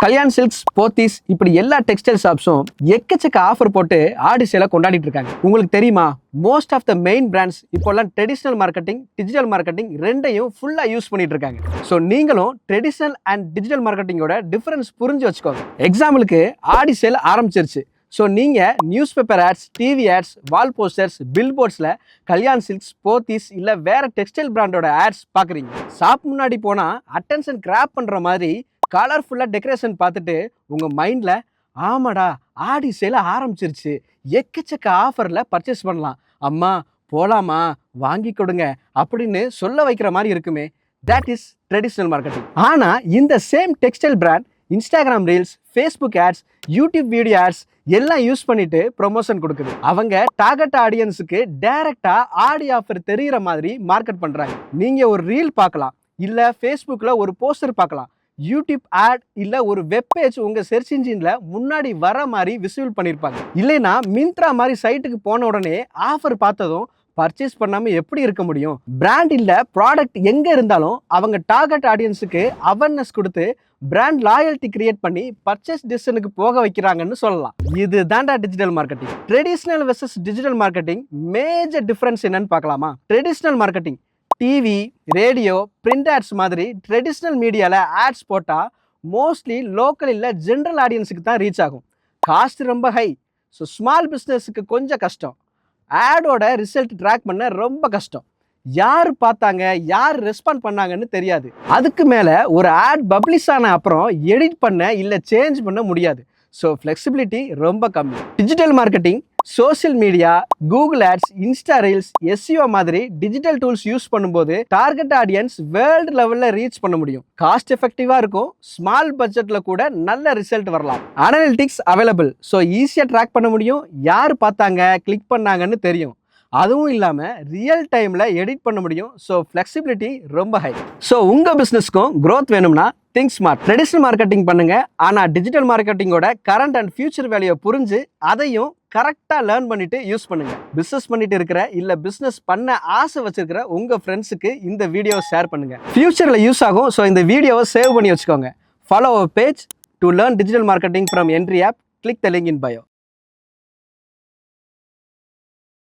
கல்யாண் சில்க்ஸ், போத்தீஸ் இப்படி எல்லா டெக்ஸ்டைல் ஷாப்ஸும் எக்கச்சக்க ஆஃபர் போட்டு ஆடி சேலை கொண்டாடிட்டு இருக்காங்க. உங்களுக்கு தெரியுமா, most of the main brands இப்போல்லாம் ட்ரெடிஷனல் மார்க்கெட்டிங், டிஜிட்டல் மார்க்கெட்டிங் ரெண்டையும் ஃபுல்லா யூஸ் பண்ணிட்டு இருக்காங்க. ஸோ நீங்களும் ட்ரெடிஷனல் அண்ட் டிஜிட்டல் மார்க்கெட்டிங்கோட டிஃபரன்ஸ் புரிஞ்சு வச்சுக்கோங்க. எக்ஸாம்பிளுக்கு ஆடி சேல் ஆரம்பிச்சிருச்சு. ஸோ நீங்கள் news paper ads, TV ads, wall posters, bill போர்ட்ஸில் கல்யாண் சில்க்ஸ், போத்தீஸ் இல்லை வேற டெக்ஸ்டைல் பிராண்டோட ஆட்ஸ் பார்க்குறீங்க. ஷாப் முன்னாடி போனால் அட்டென்ஷன் கிராப் பண்ணுற மாதிரி கலர்ஃபுல்லாக டெக்கரேஷன் பார்த்துட்டு உங்கள் மைண்டில் ஆமாடா ஆடி சேல ஆரம்பிச்சிருச்சு, எக்கச்சக்க ஆஃபரில் பர்ச்சேஸ் பண்ணலாம், அம்மா போகலாமா வாங்கி கொடுங்க அப்படின்னு சொல்ல வைக்கிற மாதிரி இருக்குமே. That is traditional marketing. ஆனால் இந்த same textile brand Instagram reels, Facebook ads, YouTube video ads எல்லாம் யூஸ் பண்ணிட்டு ப்ரொமோஷன் கொடுக்குது. அவங்க டார்கெட் ஆடியன்ஸுக்கு டைரக்டா ஆடி ஆஃபர் தெரிகிற மாதிரி மார்க்கெட் பண்றாங்க. நீங்க ஒரு ரீல் பார்க்கலாம், இல்ல ஃபேஸ்புக்ல ஒரு போஸ்டர் பார்க்கலாம், யூடியூப் ஆட் இல்ல ஒரு வெப் பேஜ் உங்க சர்ச் இன்ஜின்ல முன்னாடி வர மாதிரி விசிபிள் பண்ணிருப்பாங்க. இல்லைன்னா மிந்த்ரா மாதிரி சைட்டுக்கு போன உடனே ஆஃபர் பார்த்ததும் பர்ச்சேஸ் பண்ணாம எப்படி இருக்க முடியும்? பிராண்ட் இல்ல ப்ராடக்ட் எங்க இருந்தாலும் அவங்க டார்கெட் ஆடியன்ஸுக்கு அவேர்னஸ் கொடுத்து பிராண்ட் லாயல்ட்டி கிரியேட் பண்ணி பர்ச்சேஸ் டிசிஷனுக்கு போக வைக்கிறாங்கன்னு சொல்லலாம். இது தாண்டா digital marketing. Traditional versus digital marketing major difference என்னன்னு பார்க்கலாமா? Traditional marketing TV, radio, print ads மாதிரி ட்ரெடிஷ்னல் மீடியாவில் ஆட்ஸ் போட்டால் மோஸ்ட்லி லோக்கல் இல்லை ஜென்ரல் ஆடியன்ஸுக்கு தான் ரீச் ஆகும். காஸ்ட் ரொம்ப ஹை. ஸோ ஸ்மால் பிஸ்னஸுக்கு கொஞ்சம் கஷ்டம். ஆடோட ரிசல்ட் ட்ராக் பண்ண ரொம்ப கஷ்டம். யார் பார்த்தாங்க, யார் ரெஸ்பாண்ட் பண்ணாங்கன்னு தெரியாது. அதுக்கு மேலே ஒரு ஆட் பப்ளிஷ் ஆன அப்புறம் எடிட் பண்ண இல்லை சேஞ்ச் பண்ண முடியாது. ஸோ ஃப்ளெக்சிபிலிட்டி ரொம்ப கம்மி. Digital marketing social media, Google ads, Insta reels, SEO மாதிரி டிஜிட்டல் டூல்ஸ் யூஸ் பண்ணும்போது டார்கெட் ஆடியன்ஸ் வேர்ல்டு லெவலில் ரீச் பண்ண முடியும். காஸ்ட் எஃபெக்டிவாக இருக்கும். ஸ்மால் பட்ஜெட்டில் கூட நல்ல ரிசல்ட் வரலாம். Analytics available. ஸோ ஈஸியாக ட்ராக் பண்ண முடியும். யார் பார்த்தாங்க, கிளிக் பண்ணாங்கன்னு தெரியும். அதுவும் இல்லாமல் ரியல் டைமில் எடிட் பண்ண முடியும். ஸோ ஃப்ளெக்சிபிலிட்டி ரொம்ப ஹை. ஸோ உங்கள் பிஸ்னஸ்க்கும் க்ரோத் வேணும்னா திங்க் ஸ்மார்ட். ட்ரெடிஷ்னல் மார்க்கெட்டிங் பண்ணுங்க, ஆனால் டிஜிட்டல் மார்க்கெட்டிங்கோட கரண்ட் அண்ட் ஃபியூச்சர் வேல்யூ புரிஞ்சு அதையும் கரெக்டாக லேர்ன் பண்ணிட்டு யூஸ் பண்ணுங்க. பிஸ்னஸ் பண்ணிட்டு இருக்கிற இல்லை பிஸ்னஸ் பண்ண ஆசை வச்சிருக்கிற உங்கள் ஃப்ரெண்ட்ஸுக்கு இந்த வீடியோவை ஷேர் பண்ணுங்க. ஃபியூச்சரில் யூஸ் ஆகும். ஸோ இந்த வீடியோவை சேவ் பண்ணி வச்சுக்கோங்க. Follow our page to learn digital marketing from entry up. Click the link in bio.